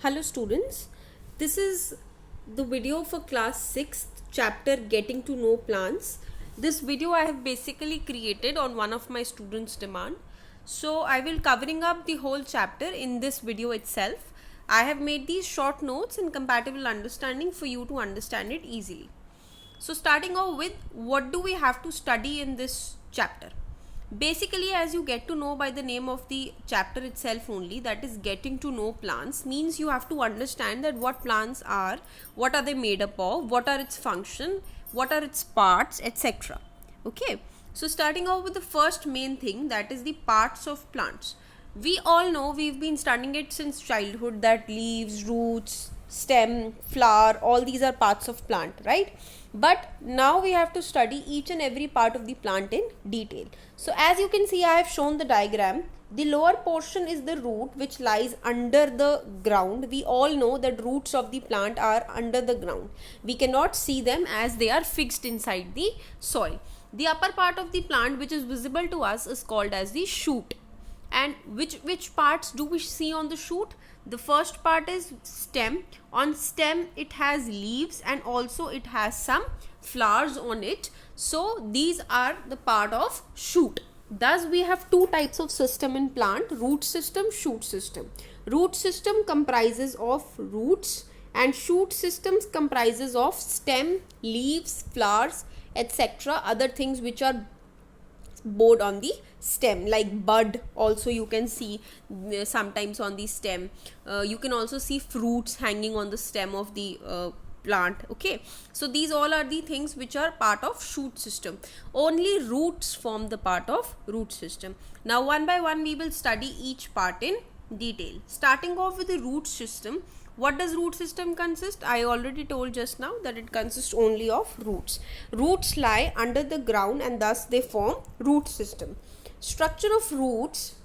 Hello students, this is the video for class 6th chapter Getting to Know Plants. This video I have basically created on one of my students' demand. So I will covering up the whole chapter in this video itself. I have made these short notes in compatible understanding for you to understand it easily. So starting off with, what do we have to study in this chapter? Basically, as you get to know by the name of the chapter itself only, that is getting to know plants, means you have to understand that what plants are, what are they made up of, what are its function, what are its parts, etc. Okay, so starting off with the first main thing, that is the parts of plants. We all know, we've been studying it since childhood, that leaves, roots, stem, flower, all these are parts of plant, right? But now we have to study each and every part of the plant in detail. So as you can see, I have shown the diagram. The lower portion is the root which lies under the ground. We all know that roots of the plant are under the ground. We cannot see them as they are fixed inside the soil. The upper part of the plant which is visible to us is called as the shoot. And which parts do we see on the shoot? The first part is stem. On stem it has leaves and also it has some flowers on it. So these are the part of shoot. Thus we have two types of system in plant: root system, shoot system. Root system comprises of roots and shoot systems comprises of stem, leaves, flowers, etc. Other things which are board on the stem, like bud also you can see sometimes on the stem. You can also see fruits hanging on the stem of the plant. Okay, so these all are the things which are part of shoot system. Only roots form the part of root system. Now one by one we will study each part in detail. Starting off with the root system. What does root system consist? I already told just now that it consists only of roots. Roots lie under the ground and thus they form root system. Structure of roots.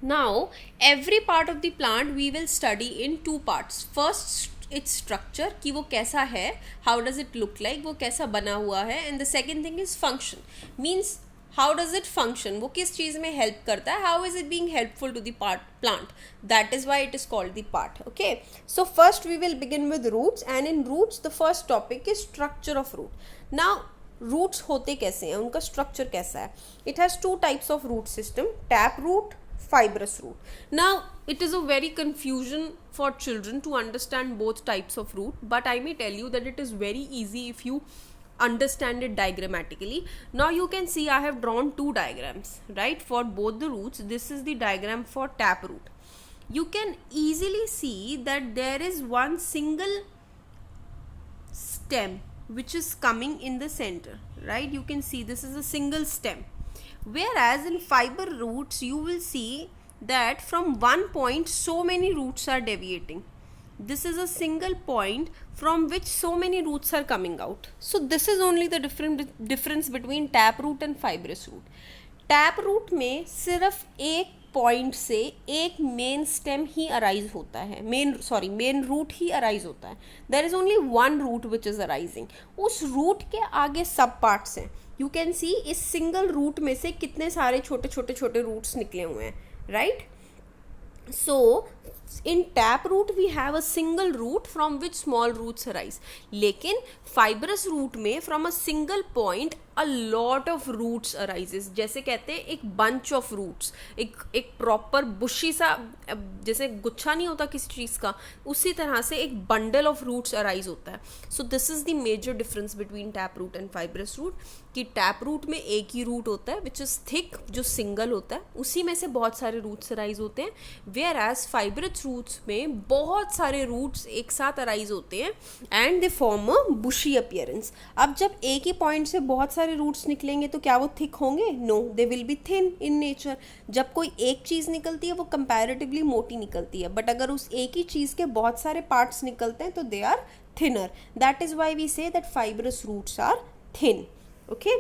Now every part of the plant we will study in two parts. First its structure, कि वो कैसा है, how does it look like, वो कैसा बना हुआ है, and the second thing is function, means how does it function, वो किस चीज़ में help करता है, how is it being helpful to the plant. That is why it is called the part. Okay, so first we will begin with roots, and in roots the first topic is structure of root. Now roots होते कैसे हैं, उनका structure कैसा है? It has two types of root system: tap root, fibrous root. Now it is a very confusion for children to understand both types of root, but I may tell you that it is very easy if you understand it diagrammatically. Now you can see I have drawn two diagrams, right, for both the roots. This is the diagram for tap root. You can easily see that there is one single stem which is coming in the center, right? You can see this is a single stem, whereas in fiber roots you will see that from one point so many roots are deviating. This is a single point from which so many roots are coming out. So this is only the difference between tap root and fibrous root. Tap root में सिर्फ एक point से एक main stem ही arise होता है, main root ही arise होता है. There is only one root which is arising. उस रूट के आगे सब पार्ट्स हैं. यू कैन सी इस सिंगल रूट में से कितने सारे छोटे छोटे छोटे रूट्स निकले हुए हैं, right? So in tap root we have a single root from which small roots arise. लेकिन fibrous root में from a single point a lot of roots arises. जैसे कहते हैं एक bunch of roots, एक proper bushy सा, जैसे गुच्छा नहीं होता किसी चीज़ का, उसी तरह से एक bundle of roots arise होता है. So this is the major difference between tap root and fibrous root, कि tap root में एक ही root होता है which is thick, जो single होता है, उसी में से बहुत सारे roots arise होते हैं. Whereas fibrous roots में बहुत सारे roots एक साथ arise होते हैं and they form a bushy appearance. अब जब एक ही point से बहुत सारे रूट्स निकलेंगे तो क्या वो थिक होंगे? No, they will be thin in nature. जब कोई एक चीज़ निकलती है वो कंपैरेटिवली मोटी निकलती है, बट अगर उस एक ही चीज़ के बहुत सारे पार्ट्स निकलते हैं तो they are thinner. That is why we say that fibrous roots are thin. Okay,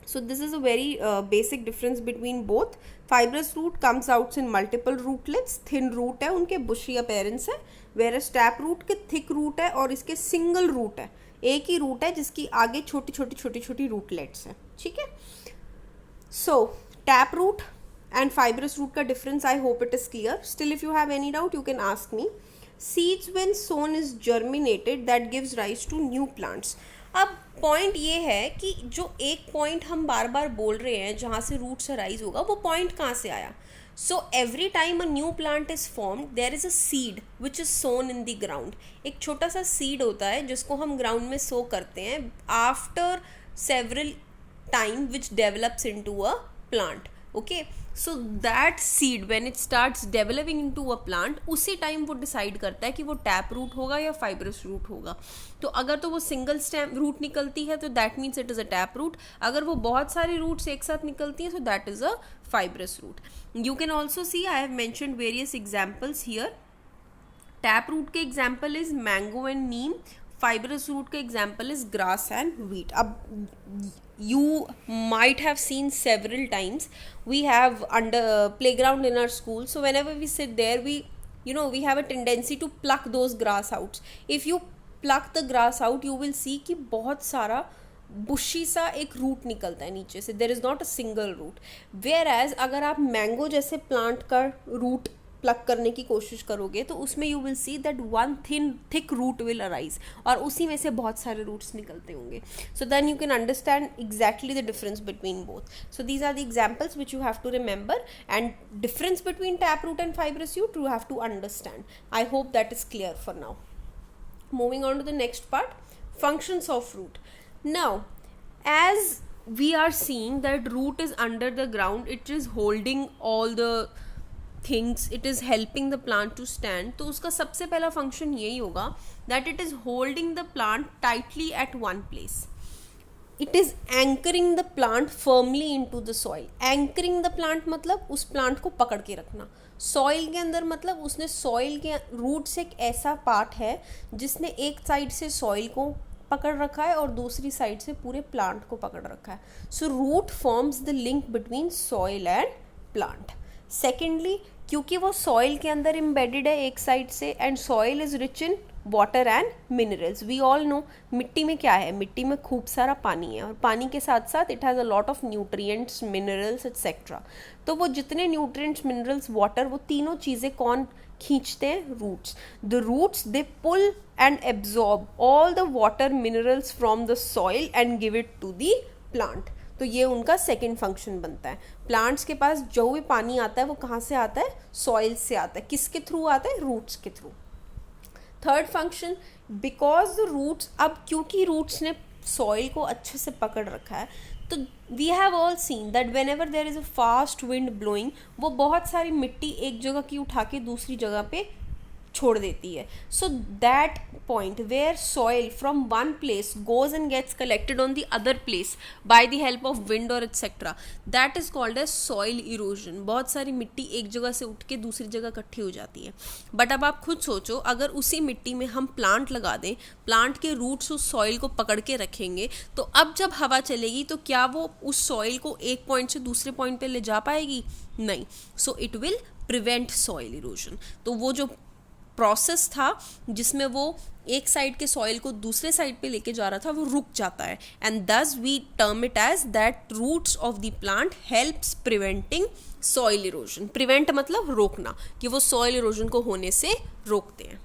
so this is a very basic difference between both. Fibrous root comes out in multiple rootlets. thin root है, उनके bushy appearance है, whereas tap root के thick root है और इसके single root है, एक ही root है जिसकी आगे छोटी छोटी रूटलेट्स हैं. ठीक है, so tap root and fibrous root का difference, I hope it is clear. Still, if you have any doubt, you can ask me. Seeds when sown is germinated, that gives rise to new plants. अब point ये है कि जो एक point हम बार बार बोल रहे हैं जहाँ से रूट्स अराइज होगा, वो पॉइंट कहाँ से आया? So every time a new plant is formed, there is a seed which is sown in the ground. एक छोटा सा सीड होता है जिसको हम ग्राउंड में सो करते हैं after several time which develops into a plant. Okay, so that seed when it starts developing into a plant, उसी टाइम वो डिसाइड करता है कि वो टैप रूट होगा या फाइब्रस रूट होगा. तो अगर तो वो सिंगल स्टेम रूट निकलती है तो that means it is a tap root. अगर वो बहुत सारी रूट्स एक साथ निकलती हैं तो that is a fibrous root. You can also see I have mentioned various examples here. Tap root के example is mango and neem. Fibrous root के example is grass and wheat. अब you might have seen several times we have under playground in our school. So whenever we sit there, we have a tendency to pluck those grass out. If you pluck the grass out, you will see कि बहुत सारा बुशी सा एक root निकलता है नीचे से. There is not a single root. Whereas अगर आप मैंगो जैसे प्लांट का रूट प्लक करने की कोशिश करोगे तो उसमें you will see that one thick root will arise, और उसी में से बहुत सारे रूट्स निकलते होंगे. So then you can understand exactly the difference between both. So these are the examples which you have to remember, and difference between tap root and fibrous root you have to understand. I hope that is clear for now. Moving on to the next part, functions of root. Now, as we are seeing that root is under the ground, it is holding all the things, it is helping the plant to stand. तो उसका सबसे पहला function यही होगा that it is holding the plant tightly at one place. It is anchoring the plant firmly into the soil. Anchoring the plant मतलब उस plant को पकड़ के रखना. सॉइल के अंदर मतलब उसने सॉइल के रूट्स एक ऐसा पार्ट है जिसने एक साइड से सॉइल को पकड़ रखा है और दूसरी साइड से पूरे प्लांट को पकड़ रखा है. So root forms the link between soil and plant. Secondly, क्योंकि वो सॉइल के अंदर एम्बेडेड है एक साइड से, and soil is rich in water and minerals. We all know मिट्टी में क्या है, मिट्टी में खूब सारा पानी है, और पानी के साथ साथ it has a lot of nutrients, minerals etcetera. तो वो जितने न्यूट्रिएंट्स, मिनरल्स, वाटर, वो तीनों चीज़ें कौन खींचते हैं? Roots. The roots they pull and absorb all the water, minerals from the soil and give it to the plant. तो ये उनका सेकेंड फंक्शन बनता है. प्लांट्स के पास जो भी पानी आता है वो कहाँ से आता है? सॉइल से आता है. किसके थ्रू आता है? रूट्स के through. Third function, because the roots, अब क्योंकि रूट्स ने सॉइल को अच्छे से पकड़ रखा है, तो we have all seen that whenever there is a fast wind blowing, वो बहुत सारी मिट्टी एक जगह की उठा के दूसरी जगह पे छोड़ देती है. So that point where soil from one place goes and gets collected on the other place by the help of wind और etcetera, that is called as soil erosion. बहुत सारी मिट्टी एक जगह से उठ के दूसरी जगह इकट्ठी हो जाती है. बट अब आप खुद सोचो, अगर उसी मिट्टी में हम प्लांट लगा दें, प्लांट के रूट्स उस सॉइल को पकड़ के रखेंगे, तो अब जब हवा चलेगी तो क्या वो उस सॉइल को एक पॉइंट से दूसरे पॉइंट पे ले जा पाएगी? नहीं. So it will prevent soil erosion. तो वो जो प्रोसेस था जिसमें वो एक साइड के सॉइल को दूसरे साइड पे लेके जा रहा था, वो रुक जाता है. And thus we term it as that roots of the plant helps preventing soil erosion. Prevent मतलब रोकना, कि वो सॉइल इरोजन को होने से रोकते हैं.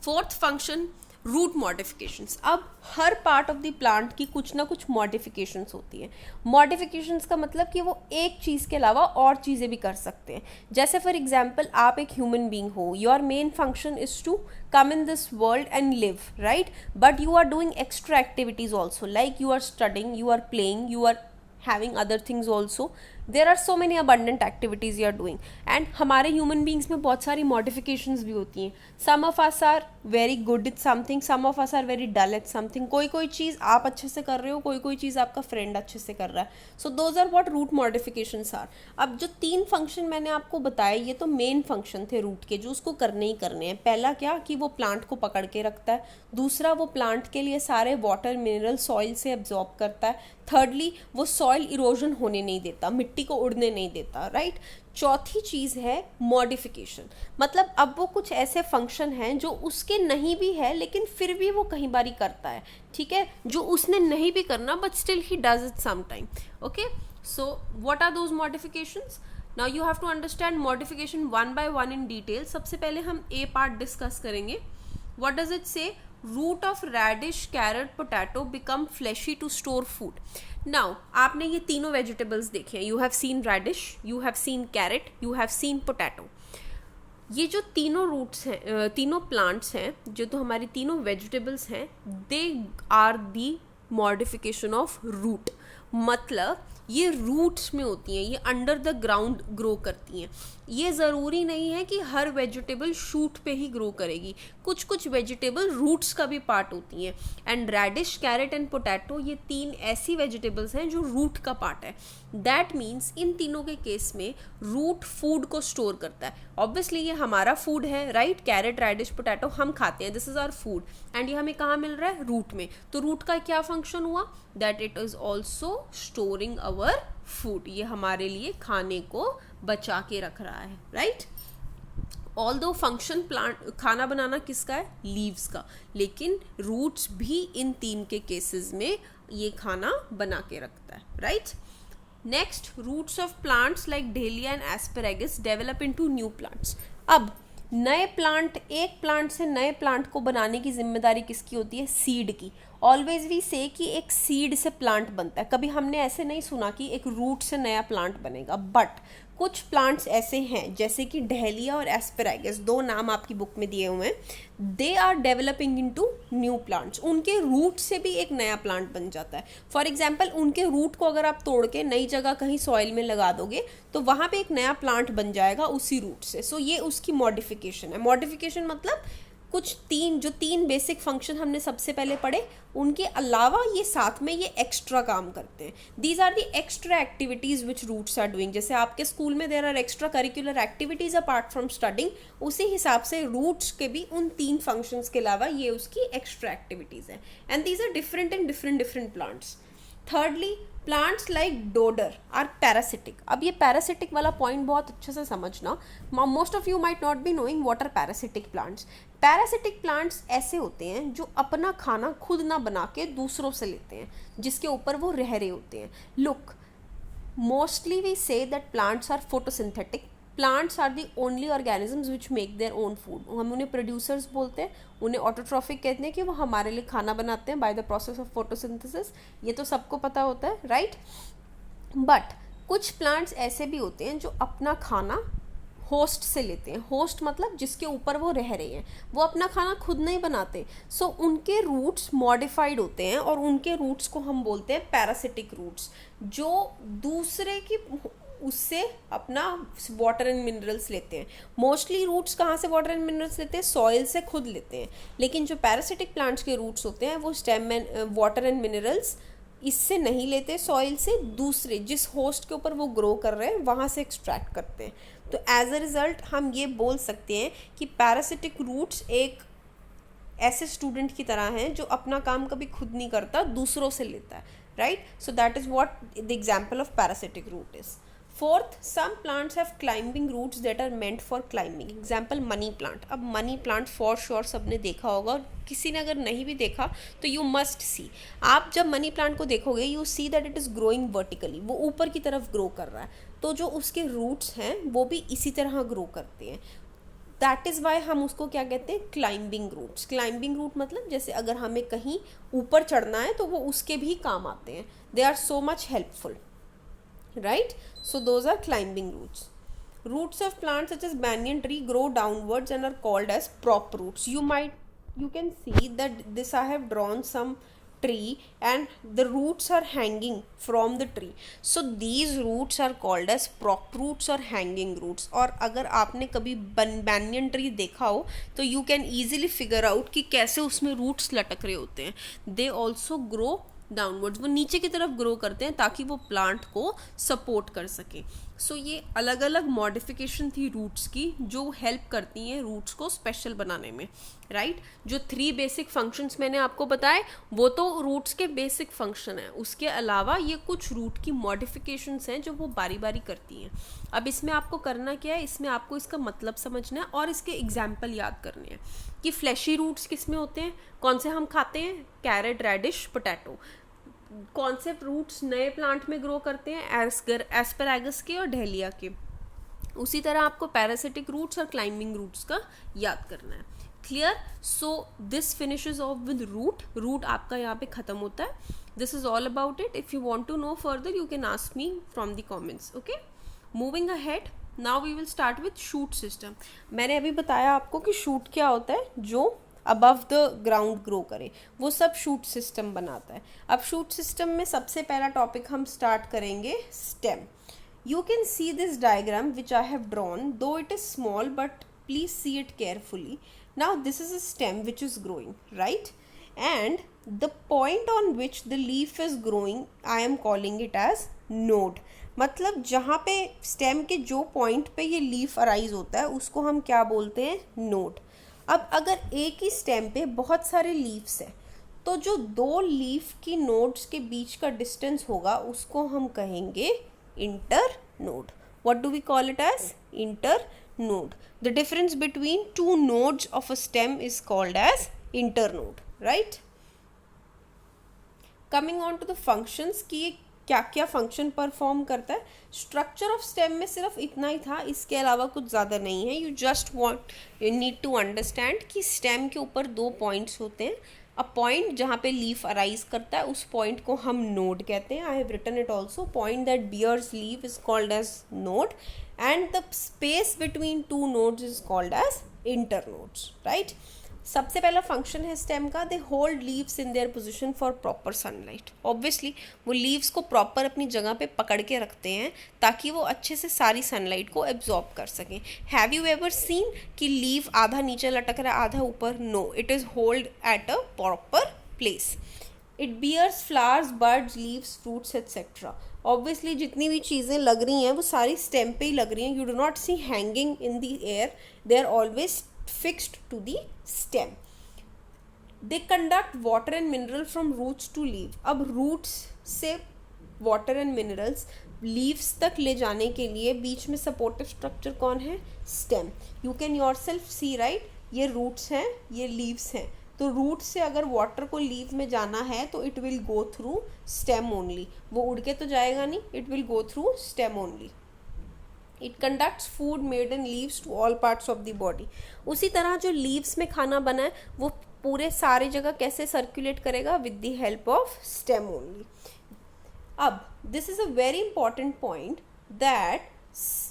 Fourth function, root modifications. अब हर पार्ट ऑफ द प्लांट की कुछ ना कुछ मॉडिफिकेशंस होती हैं. मॉडिफिकेशंस का मतलब कि वो एक चीज़ के अलावा और चीज़ें भी कर सकते हैं. जैसे फॉर एग्जांपल, आप एक ह्यूमन बीइंग हो, your main function is to come in this world and live, right? But you are doing extra activities also, like you are studying, you are playing, you are having other things also. There are so many abundant activities you are doing. And हमारे human beings में बहुत सारी modifications भी होती हैं. Some of us are very good at something, some of us are very dull at something. कोई चीज़ आप अच्छे से कर रहे हो, कोई चीज़ आपका friend अच्छे से कर रहा है. So those are what root modifications are. अब जो 3 फंक्शन मैंने आपको बताए, ये तो मेन फंक्शन थे रूट के, जो उसको करने ही करने हैं. पहला क्या, कि वो प्लांट को पकड़ के रखता है. दूसरा, वो प्लांट के लिए सारे वाटर, मिनरल सॉइल से एब्जॉर्ब करता है. थर्डली, वो सॉइल इरोजन होने नहीं देता, मिट्टी को उड़ने नहीं देता, राइट? चौथी चीज़ है मॉडिफिकेशन. मतलब अब वो कुछ ऐसे फंक्शन हैं जो उसके नहीं भी है लेकिन फिर भी वो कहीं बारी करता है, ठीक है, जो उसने नहीं भी करना, but still he does it some time. Okay, So what are those modifications? Now you have to understand modification one by one in detail. सबसे पहले हम A part discuss करेंगे. What does it say? Root of radish, carrot, potato become fleshy to store food. Now आपने ये तीनों vegetables देखे हैं. You have seen radish, you have seen carrot, you have seen potato. ये जो तीनों roots हैं, तीनों प्लांट्स हैं, जो तो हमारी तीनों वेजिटेबल्स हैं, they are the modification of root. मतलब ये रूट्स में होती हैं, ये अंडर द ग्राउंड ग्रो करती हैं. ये ज़रूरी नहीं है कि हर वेजिटेबल शूट पे ही ग्रो करेगी. कुछ कुछ वेजिटेबल रूट्स का भी पार्ट होती हैं. And radish, carrot and potato ये तीन ऐसी वेजिटेबल्स हैं जो रूट का पार्ट है. दैट मीन्स इन तीनों के केस में रूट फूड को स्टोर करता है. ऑब्वियसली ये हमारा फूड है, राइट? कैरेट, रेडिश, पोटैटो हम खाते हैं, this is our food. And ये हमें कहाँ मिल रहा है? रूट में. तो रूट का क्या फंक्शन हुआ? That it is also storing our food. ये हमारे लिए खाने को बचा के रख रहा है, राइट? ऑल्दो फंक्शन प्लांट खाना बनाना किसका है? लीव्स का. लेकिन रूट्स भी इन तीन के केसेस में ये खाना बना के रखता है, right? Next, roots of plants like dahlia and asparagus develop into new plants. अब नए प्लांट, एक प्लांट से नए प्लांट को बनाने की जिम्मेदारी किसकी होती है? सीड की. ऑलवेज वी से कि एक सीड से प्लांट बनता है. कभी हमने ऐसे नहीं सुना कि एक रूट से नया प्लांट बनेगा. बट कुछ प्लांट्स ऐसे हैं जैसे कि डहेलिया और एस्पैरागस, दो नाम आपकी बुक में दिए हुए हैं. They are developing into new plants. उनके रूट से भी एक नया प्लांट बन जाता है. फॉर एग्जाम्पल, उनके रूट को अगर आप तोड़ के नई जगह कहीं सॉइल में लगा दोगे तो वहाँ पे एक नया प्लांट बन जाएगा उसी रूट से. सो ये उसकी मॉडिफिकेशन है. मॉडिफिकेशन मतलब कुछ तीन बेसिक फंक्शन हमने सबसे पहले पढ़े, उनके अलावा ये साथ में ये एक्स्ट्रा काम करते हैं. These are the extra activities which roots are doing. जैसे आपके स्कूल में there are extra curricular activities apart from studying, उसी हिसाब से रूट्स के भी उन तीन फंक्शंस के अलावा ये उसकी एक्स्ट्रा एक्टिविटीज़ हैं. And these are different in different plants. Thirdly, plants like dodder are parasitic. अब ये पैरासिटिक वाला पॉइंट बहुत अच्छे से समझना. Most of you might not be knowing what are parasitic plants. Parasitic plants ऐसे होते हैं जो अपना खाना खुद ना बना के दूसरों से लेते हैं, जिसके ऊपर वो रह रहे होते हैं. Look, mostly we say that plants are photosynthetic. Plants are the only organisms which make their own food. हम उन्हें प्रोड्यूसर्स बोलते हैं, उन्हें ऑटोट्रॉफिक कहते हैं कि वो हमारे लिए खाना बनाते हैं bye the process of photosynthesis. ये तो सबको पता होता है, राइट? बट कुछ प्लांट्स ऐसे भी होते हैं जो अपना खाना होस्ट से लेते हैं. होस्ट मतलब जिसके ऊपर वो रह रहे हैं, वो अपना खाना खुद नहीं बनाते. सो उनके रूट्स मॉडिफाइड होते हैं और उनके रूट्स को हम बोलते हैं पैरासिटिक रूट्स, जो दूसरे की उससे अपना वाटर एंड मिनरल्स लेते हैं. मोस्टली रूट्स कहाँ से वाटर एंड मिनरल्स लेते हैं? सॉइल से खुद लेते हैं. लेकिन जो पैरासिटिक प्लांट्स के रूट्स होते हैं वो stem and water and minerals इससे नहीं लेते, सॉइल से दूसरे जिस होस्ट के ऊपर वो ग्रो कर रहे हैं वहाँ से एक्सट्रैक्ट करते हैं. तो एज अ रिज़ल्ट हम ये बोल सकते हैं कि पैरासिटिक रूट्स एक ऐसे स्टूडेंट की तरह हैं जो अपना काम कभी खुद नहीं करता, दूसरों से लेता है, right? So that is what the example of parasitic root is. Fourth, some plants have climbing roots that are meant for climbing. Example money plant. अब मनी प्लांट फॉर श्योर सबने देखा होगा, और किसी ने अगर नहीं भी देखा तो यू मस्ट सी. आप जब मनी प्लांट को देखोगे you see that it is growing vertically. वो ऊपर की तरफ ग्रो कर रहा है, तो जो उसके रूट्स हैं वो भी इसी तरह ग्रो करते हैं. दैट इज़ वाई हम उसको क्या कहते हैं? Climbing roots. क्लाइंबिंग रूट मतलब जैसे अगर हमें कहीं ऊपर चढ़ना है तो वो उसके भी काम आते हैं. They are so much helpful, right? So those are climbing roots. Roots of plants such as banyan tree grow downwards and are called as prop roots. You can see that this I have drawn some tree and the roots are hanging from the tree. So these roots are called as prop roots or hanging roots. और अगर आपने कभी banyan tree देखा हो तो you can easily figure out कि कैसे उसमें roots लटक रहे होते हैं. They also grow downwards. वो नीचे की तरफ ग्रो करते हैं ताकि वो प्लांट को सपोर्ट कर सके. सो ये अलग अलग मॉडिफिकेशन थी रूट्स की जो हेल्प करती हैं रूट्स को स्पेशल बनाने में, राइट? जो 3 बेसिक फंक्शंस मैंने आपको बताए वो तो रूट्स के बेसिक फंक्शन है. उसके अलावा ये कुछ रूट की मॉडिफिकेशंस हैं जो वो बारी बारी करती हैं. अब इसमें आपको करना क्या है? इसमें आपको इसका मतलब समझना है और इसके एग्जाम्पल याद करने हैं कि फ्लैशी रूट्स किस में होते हैं, कौन से हम खाते हैं? Carrot, radish, potato. कौन से रूट्स नए प्लांट में ग्रो करते हैं, एस्पैरागस के और डहलिया के। उसी तरह आपको पैरासिटिक रूट्स और क्लाइंबिंग रूट्स का याद करना है। Clear? So this finishes off with root आपका यहाँ पे खत्म होता है। This is all about it. If you want to know further you can ask me from the comments. Okay, moving ahead, now we will start with shoot system. मैंने अभी बताया आपको कि शूट क्या होता है, जो अबव द ग्राउंड ग्रो करे, वो सब शूट सिस्टम बनाता है। अब शूट सिस्टम में सबसे पहला टॉपिक हम स्टार्ट करेंगे stem. You can see this diagram which I have drawn, though it is small, but please see it carefully. Now this is a stem which is growing, right? And the point on which the leaf is growing, I am calling it as node. मतलब जहाँ पे stem के जो point पे ये leaf arise होता है उसको हम क्या बोलते हैं, नोड। अब अगर एक ही स्टेम पे बहुत सारे लीव्स हैं तो जो दो लीफ की नोड्स के बीच का डिस्टेंस होगा उसको हम कहेंगे internode. What do we call it as? Internode. The difference between two nodes of a stem is called as internode, right? Coming on to the functions कि ये क्या क्या फंक्शन परफॉर्म करता है। स्ट्रक्चर ऑफ स्टेम में सिर्फ इतना ही था, इसके अलावा कुछ ज़्यादा नहीं है। यू नीड टू अंडरस्टैंड कि स्टेम के ऊपर दो पॉइंट्स होते हैं। अ पॉइंट जहाँ पे लीफ अराइज करता है उस पॉइंट को हम नोड कहते हैं। I have written it also, point that bears leaf is called as node and the space between two nodes is called as internodes, right. सबसे पहला फंक्शन है स्टेम का, they hold leaves in their position for proper sunlight. Obviously वो leaves को proper अपनी जगह पे पकड़ के रखते हैं ताकि वो अच्छे से सारी सनलाइट को एब्जॉर्ब कर सकें। हैव यू एवर सीन कि लीव आधा नीचे लटक रहा है आधा ऊपर? No, it is hold at a proper place. It bears flowers, birds, leaves, fruits etcetera. Obviously जितनी भी चीज़ें लग रही हैं वो सारी स्टेम पे ही लग रही हैं। You do not see hanging in the air, they are always fixed to the stem. They conduct water and mineral from roots to leaf. अब roots से water and minerals leaves तक ले जाने के लिए बीच में supportive structure कौन है? stem. You can yourself see, right? ये roots हैं, ये leaves हैं। तो रूट से अगर वाटर को लीव में जाना है तो it will go through stem only. वो उड़ के तो जाएगा नहीं, it will go through stem only. It conducts food made in leaves to all parts of the body. उसी तरह जो लीव्स में खाना बना है वो पूरे सारे जगह कैसे सर्कुलेट करेगा? With the help of stem only. अब this is a very important point that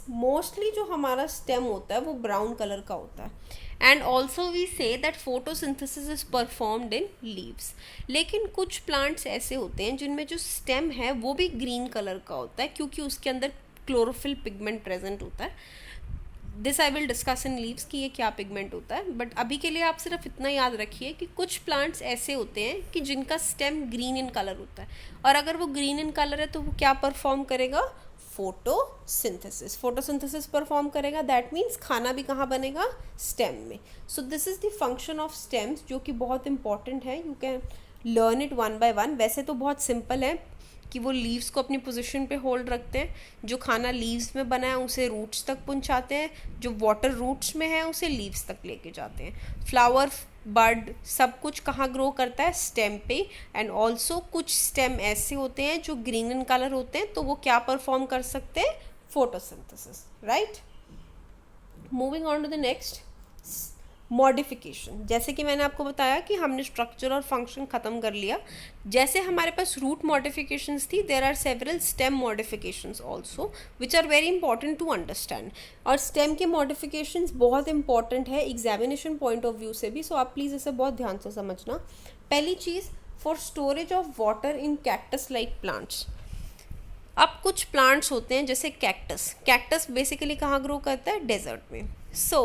mostly जो हमारा स्टेम होता है वो ब्राउन कलर का होता है। And also we say that photosynthesis is performed in leaves. लेकिन कुछ प्लांट्स ऐसे होते हैं जिनमें जो स्टेम है वो भी ग्रीन कलर का होता है क्योंकि उसके अंदर क्लोरोफिल पिगमेंट प्रेजेंट होता है। This I will discuss in leaves कि ये क्या पिगमेंट होता है, बट अभी के लिए आप सिर्फ इतना याद रखिए कि कुछ प्लांट्स ऐसे होते हैं कि जिनका स्टेम ग्रीन इन कलर होता है, और अगर वो ग्रीन इन कलर है तो वो क्या परफॉर्म करेगा? फोटोसिंथेसिस। फोटोसिंथेसिस परफॉर्म करेगा, दैट मीन्स खाना भी कहाँ बनेगा? स्टेम में। सो this is the function of stems, जो कि बहुत इंपॉर्टेंट है। You can learn it one by one. वैसे तो बहुत सिंपल है कि वो लीव्स को अपनी पोजीशन पे होल्ड रखते हैं, जो खाना लीव्स में बना है उसे रूट्स तक पहुंचाते हैं, जो वाटर रूट्स में है उसे लीव्स तक लेके जाते हैं। फ्लावर, बर्ड, सब कुछ कहाँ ग्रो करता है? स्टेम पे। एंड ऑल्सो कुछ स्टेम ऐसे होते हैं जो ग्रीन इन कलर होते हैं, तो वो क्या परफॉर्म कर सकते हैं? Photosynthesis, right. Moving on to the next, modification. जैसे कि मैंने आपको बताया कि हमने स्ट्रक्चर और फंक्शन खत्म कर लिया। जैसे हमारे पास रूट मॉडिफिकेशंस थी, there are several stem modifications also which are very important to understand. और स्टेम के मॉडिफिकेशंस बहुत इंपॉर्टेंट है एग्जामिनेशन पॉइंट ऑफ व्यू से भी, सो आप प्लीज़ इसे बहुत ध्यान से समझना। पहली चीज़, for storage of water in cactus like plants. अब कुछ प्लांट्स होते हैं जैसे कैक्टस। कैक्टस बेसिकली कहाँ ग्रो करता है? डेजर्ट में। सो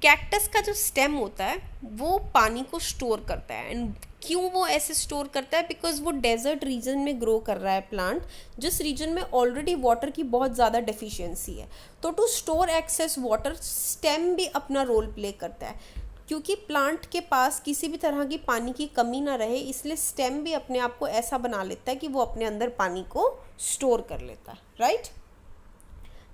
कैक्टस का जो स्टेम होता है वो पानी को स्टोर करता है। एंड क्यों वो ऐसे स्टोर करता है? बिकॉज वो डेजर्ट रीजन में ग्रो कर रहा है प्लांट, जिस रीजन में ऑलरेडी वाटर की बहुत ज़्यादा डेफिशिएंसी है। तो to store excess water, stem भी अपना रोल प्ले करता है। क्योंकि प्लांट के पास किसी भी तरह की पानी की कमी ना रहे, इसलिए स्टेम भी अपने आप को ऐसा बना लेता है कि वो अपने अंदर पानी को स्टोर कर लेता है, right.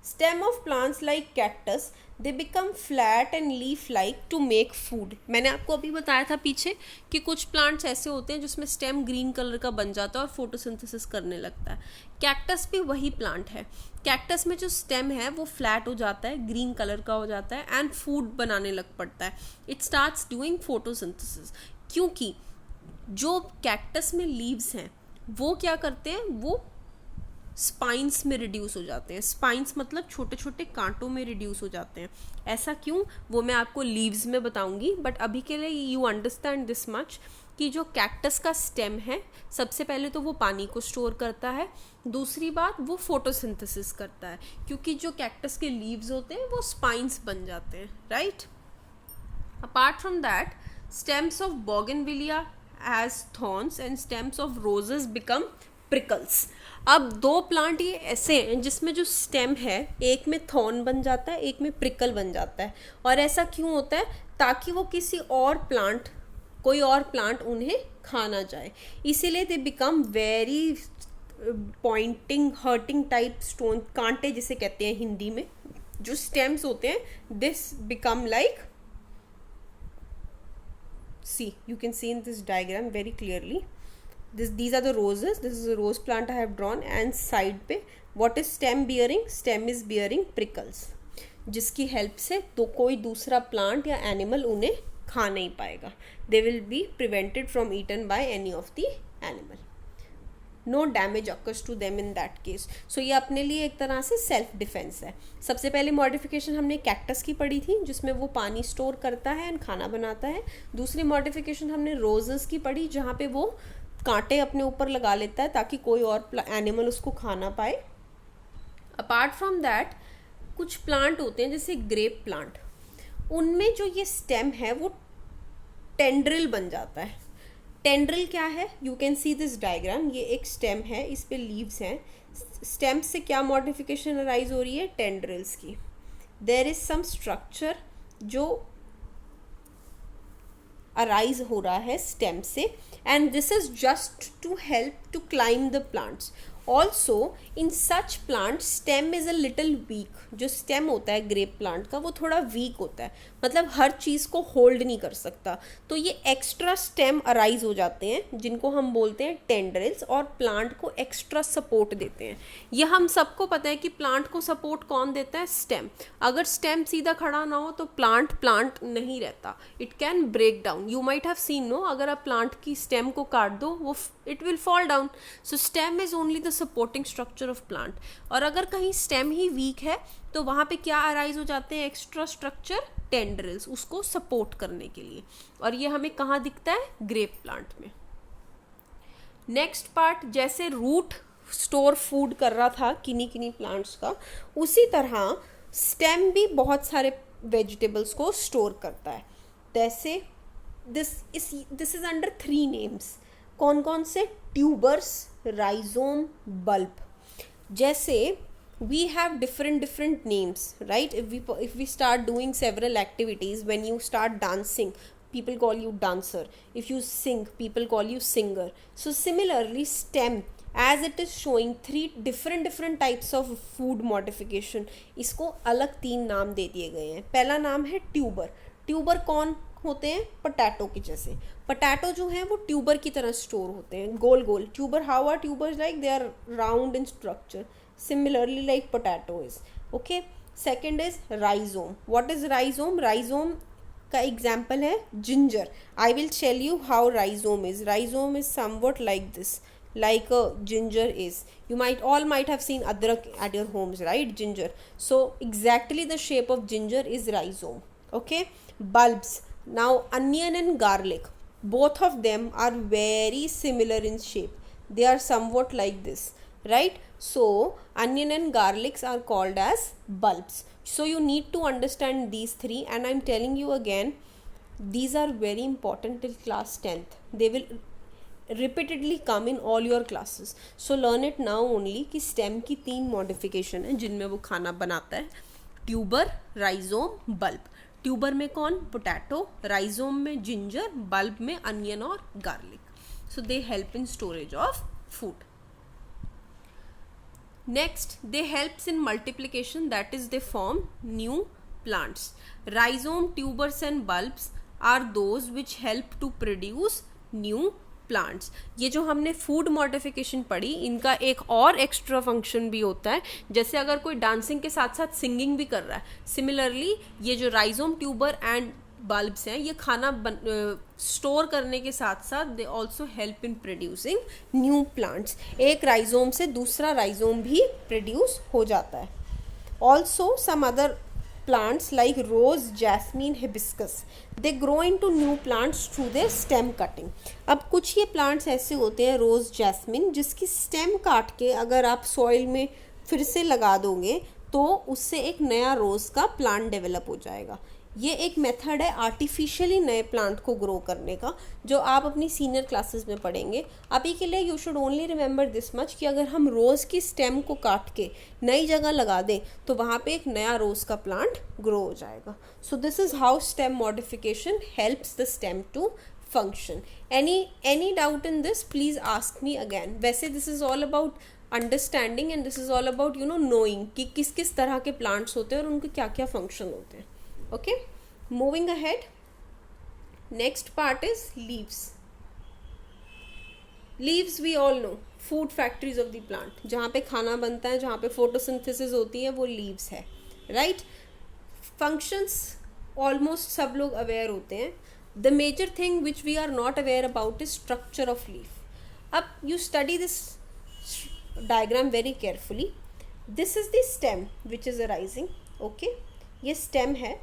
Stem of plants like cactus, they become flat and leaf like to make food. मैंने आपको अभी बताया था पीछे कि कुछ प्लांट्स ऐसे होते हैं जिसमें स्टेम ग्रीन कलर का बन जाता है और फोटोसिंथेसिस करने लगता है. कैक्टस भी वही प्लांट है. कैक्टस में जो स्टेम है वो फ्लैट हो जाता है, ग्रीन कलर का हो जाता है एंड फूड बनाने लग पड़ता है. It starts doing photosynthesis. क्योंकि जो कैक्टस में लीव्स हैं वो क्या करते हैं, वो स्पाइंस में रिड्यूस हो जाते हैं. स्पाइंस मतलब छोटे छोटे कांटों में रिड्यूस हो जाते हैं. ऐसा क्यों, वो मैं आपको लीव्स में बताऊंगी, बट अभी के लिए यू अंडरस्टैंड दिस मच कि जो कैक्टस का स्टेम है, सबसे पहले तो वो पानी को स्टोर करता है. दूसरी बात, वो फोटोसिंथेसिस करता है क्योंकि जो कैक्टस के लीव्स होते हैं वो स्पाइंस बन जाते हैं, right. Apart from that, stems of bougainvillea has thorns and stems of roses become prickles. अब दो प्लांट ये ऐसे हैं जिसमें जो स्टेम है एक में थॉर्न बन जाता है, एक में प्रिकल बन जाता है. और ऐसा क्यों होता है, ताकि वो किसी और प्लांट, कोई और प्लांट उन्हें खा ना जाए. इसीलिए they become very pointing hurting type stone, कांटे जिसे कहते हैं हिंदी में. जो स्टेम्स होते हैं this become like, see you can see in this diagram very clearly, these are the roses. This is a rose plant I have drawn and side पे what is stem bearing, stem is bearing prickles, जिसकी help से तो कोई दूसरा plant या animal उन्हें खा नहीं पाएगा. they will be prevented from eaten by any of the animal. no damage occurs to them in that case. so ये अपने लिए एक तरह से सेल्फ डिफेंस है. सबसे पहले मॉडिफिकेशन हमने कैक्टस की पढ़ी थी जिसमें वो पानी स्टोर करता है एंड खाना बनाता है. दूसरी मॉडिफिकेशन हमने रोजेस की पढ़ी जहाँ पे वो कांटे अपने ऊपर लगा लेता है ताकि कोई और एनिमल उसको खा ना पाए. अपार्ट फ्रॉम दैट, कुछ प्लांट होते हैं जैसे ग्रेप प्लांट, उनमें जो ये स्टेम है वो टेंड्रिल बन जाता है. टेंड्रिल क्या है, you can see this diagram. ये एक स्टेम है, इस पे लीव्स हैं. स्टेम से क्या मॉडिफिकेशन अराइज हो रही है, टेंड्रिल्स की. देयर इज सम स्ट्रक्चर जो अराइज हो रहा है स्टेम से and this is just to help to climb the plants. Also in such plant stem is a little weak. जो स्टेम होता है ग्रेप प्लांट का वो थोड़ा वीक होता है, मतलब हर चीज़ को होल्ड नहीं कर सकता. तो ये एक्स्ट्रा स्टेम अराइज हो जाते हैं जिनको हम बोलते हैं टेंड्रिल्स और प्लांट को एक्स्ट्रा सपोर्ट देते हैं. ये हम सबको पता है कि प्लांट को सपोर्ट कौन देता है, स्टेम. अगर स्टेम सीधा खड़ा ना हो तो प्लांट नहीं रहता, it can break down. You might have seen no, अगर आप प्लांट की स्टेम को काट दो वो it will fall down. So stem is only the supporting structure of plant. और अगर कहीं स्टेम ही वीक है तो वहाँ पे क्या अराइज हो जाते हैं, एक्स्ट्रा स्ट्रक्चर, टेंड्रिल्स, उसको सपोर्ट करने के लिए. और ये हमें कहाँ दिखता है, ग्रेप प्लांट में. नेक्स्ट पार्ट, जैसे रूट स्टोर फूड कर रहा था किन्हीं प्लांट्स का, उसी तरह स्टेम भी बहुत सारे वेजिटेबल्स को स्टोर करता है. जैसे दिस इज अंडर 3 नेम्स. कौन कौन से, ट्यूबर्स, राइजोम, बल्ब. जैसे we have different names, right? if we start doing several activities, when you start dancing people call you dancer, if you sing people call you singer. So similarly stem, as it is showing 3 different types of food modification, इसको अलग 3 नाम दे दिए गए हैं. पहला नाम है tuber. Tuber कौन होते हैं, पोटैटो की जैसे. पोटैटो जो है वो ट्यूबर की तरह स्टोर होते हैं, गोल गोल. Tuber, how are tubers like, they are round in structure, similarly like potato is. okay, second is rhizome. what is rhizome? rhizome का example है ginger. I will tell you how rhizome is. rhizome is somewhat like this, like a ginger is. You might have seen adrak at your homes, right? Ginger. So exactly the shape of ginger is rhizome. okay, bulbs. now onion and garlic, both of them are very similar in shape. they are somewhat like this, right? so onion and garlics are called as bulbs. so you need to understand these 3, and I'm telling you again, these are very important till class 10th. they will repeatedly come in all your classes. so learn it now only कि stem की 3 modification है जिनमें वो खाना बनाता है, tuber, rhizome, bulb. Tuber में कौन, पोटैटो, राइजोम में जिंजर, बल्ब में अनियन और garlic. so they help in storage of food. next, they helps in multiplication, that is they form new plants. Rhizome, tubers and bulbs are those which help to produce new plants. ये जो हमने food modification पढ़ी, इनका एक और extra function भी होता है. जैसे अगर कोई डांसिंग के साथ साथ सिंगिंग भी कर रहा है, सिमिलरली ये जो राइजोम, ट्यूबर एंड बल्ब्स हैं, ये खाना स्टोर करने के साथ साथ they also help in producing new plants. एक राइजोम से दूसरा राइजोम भी प्रोड्यूस हो जाता है. Also some other plants like rose, jasmine, hibiscus, they grow into new plants through their stem cutting. अब कुछ ये plants ऐसे होते हैं रोज, जैस्मिन, जिसकी स्टेम काट के अगर आप सॉइल में फिर से लगा दोगे तो उससे एक नया रोज का प्लांट डेवलप हो जाएगा. ये एक मेथड है आर्टिफिशियली नए प्लांट को ग्रो करने का, जो आप अपनी सीनियर क्लासेस में पढ़ेंगे. अभी के लिए you should only remember this much कि अगर हम रोज़ की स्टेम को काट के नई जगह लगा दें तो वहाँ पे एक नया रोज़ का प्लांट ग्रो हो जाएगा. So this is how stem modification helps the stem to function. Any doubt in this please ask me again. वैसे this is all about understanding and this is all about knowing कि किस किस तरह के plants होते हैं और उनके क्या क्या फंक्शन होते हैं. Okay, moving ahead, next part is leaves. Leaves we all know, food factories of the plant. जहाँ पे खाना बनता है, जहाँ पे photosynthesis होती है, वो leaves है, right? Functions almost सब लोग aware होते हैं. The major thing which we are not aware about is structure of leaf. अब you study this diagram very carefully. This is the stem which is arising. Okay, ये stem है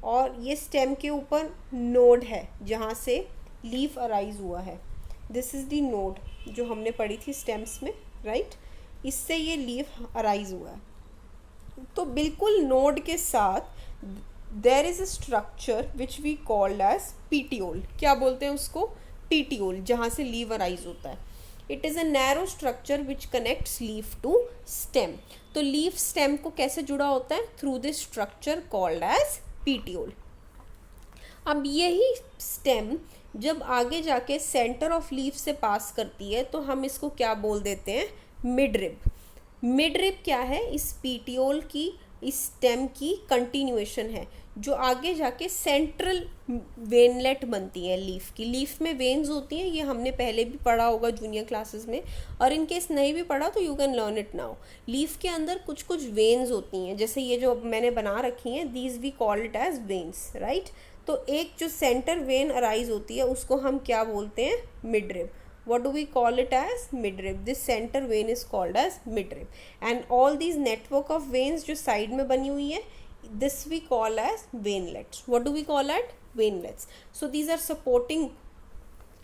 और ये stem के ऊपर नोड है जहाँ से लीफ अराइज हुआ है. दिस इज़ दी नोड जो हमने पढ़ी थी स्टेम्स में, राइट? इससे ये लीफ अराइज हुआ है. तो बिल्कुल नोड के साथ there is a structure which we called as petiole. क्या बोलते हैं उसको? पीटियोल, जहाँ से लीफ अराइज होता है. It is a narrow structure which connects leaf to stem. तो लीफ स्टेम को कैसे जुड़ा होता है? Through this structure called as petiole. अब यही स्टेम जब आगे जाके सेंटर ऑफ लीफ से पास करती है तो हम इसको क्या बोल देते हैं? मिडरिब. मिडरिब क्या है? इस पीटियोल की, इस स्टेम की कंटिन्यूएशन है जो आगे जाके सेंट्रल वेनलेट बनती है लीफ की. लीफ में वेन्स होती हैं, ये हमने पहले भी पढ़ा होगा जूनियर क्लासेस में, और इन केस नहीं भी पढ़ा तो you can learn it now. Leaf के अंदर कुछ कुछ वेन्स होती हैं, जैसे ये जो मैंने बना रखी हैं, these we call it as veins, right? तो एक जो सेंटर वेन अराइज होती है उसको हम क्या बोलते हैं? Midrib. What do we call it as? Midrib. This center vein is called as midrib. And all these network of veins जो side में बनी हुई है, this we call as veinlets. What do we call it? Veinlets. So these are supporting.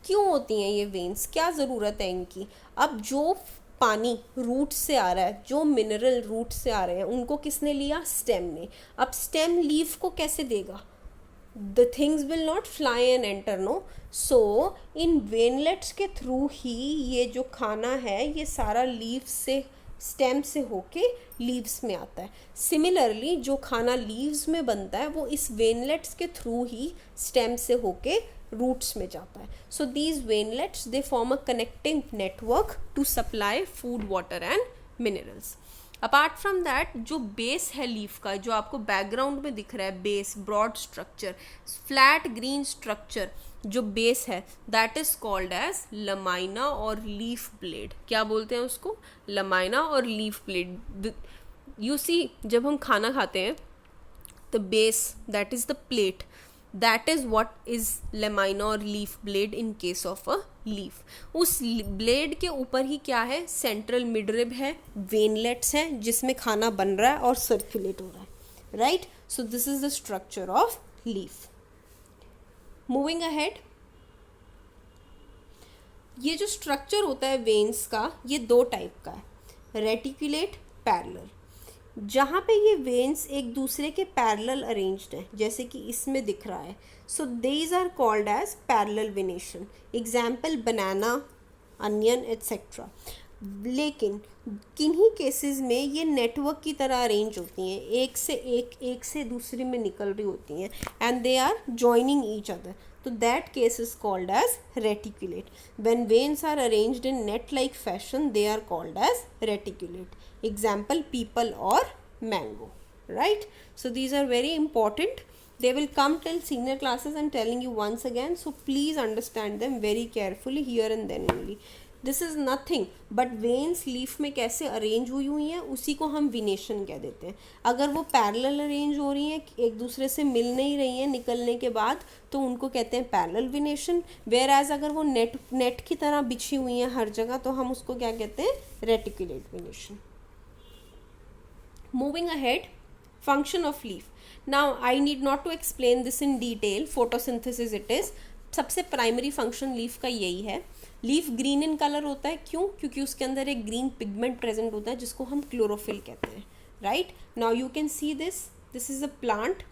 क्यों होती हैं ये veins? क्या ज़रूरत है इनकी? अब जो पानी रूट से आ रहा है, जो मिनरल रूट से आ रहे हैं, उनको किसने लिया? स्टेम ने. अब स्टेम लीफ को कैसे देगा? The things will not fly and enter, no. So in veinlets के थ्रू ही ये जो खाना है ये सारा लीफ से, स्टेम से होके लीव्स में आता है. सिमिलरली जो खाना लीव्स में बनता है वो इस वेनलेट्स के थ्रू ही स्टेम से होके रूट्स में जाता है. So these veinlets they form a connecting network to supply food, water and minerals. Apart from that, जो बेस है लीफ का, जो आपको बैकग्राउंड में दिख रहा है, base, broad structure, flat green structure, जो बेस है, that is called as lamina और लीफ ब्लेड. क्या बोलते हैं उसको? लमाइना और लीफ ब्लेड. यू सी, जब हम खाना खाते हैं, the base, that is the plate, that is what is lamina और leaf blade in case of a leaf. उस ब्लेड के ऊपर ही क्या है? सेंट्रल मिडरिब है, वेनलेट्स हैं जिसमें खाना बन रहा है और सर्कुलेट हो रहा है, right? So this is the structure of leaf. Moving ahead, ये जो स्ट्रक्चर होता है वेन्स का, ये दो टाइप का है, रेटिकुलेट, पैरेलल. जहाँ पे ये वेन्स एक दूसरे के पैरेलल अरेंज्ड हैं, जैसे कि इसमें दिख रहा है, so these are called as parallel venation. Example banana, onion etcetera. लेकिन किन्हीं केसेस में ये नेटवर्क की तरह अरेंज होती हैं, एक से दूसरे में निकल रही होती हैं, and they are joining each other. So that case is called as reticulate. When veins are arranged in net-like fashion, they are called as reticulate. Example, people or mango. right? So these are very important. They will come till senior classes and telling you once again, so please understand them very carefully here and then only. This is nothing but veins leaf में कैसे arrange हुई हैं उसी को हम विनेशन कह देते हैं. अगर वो पैरेलल अरेंज हो रही हैं, एक दूसरे से मिल नहीं रही हैं निकलने के बाद, तो उनको कहते हैं पैरेलल विनेशन. वेयर एज अगर वो नेट की तरह बिछी हुई हैं हर जगह, तो हम उसको क्या कहते हैं, reticulate venation. Moving ahead, function of leaf. Now I need not to explain this in detail, photosynthesis it is. सबसे प्राइमरी फंक्शन लीफ का यही है. लीफ ग्रीन इन कलर होता है, क्यों? क्योंकि उसके अंदर एक ग्रीन पिगमेंट प्रेजेंट होता है जिसको हम क्लोरोफिल कहते हैं, right? Now you can see this is a plant.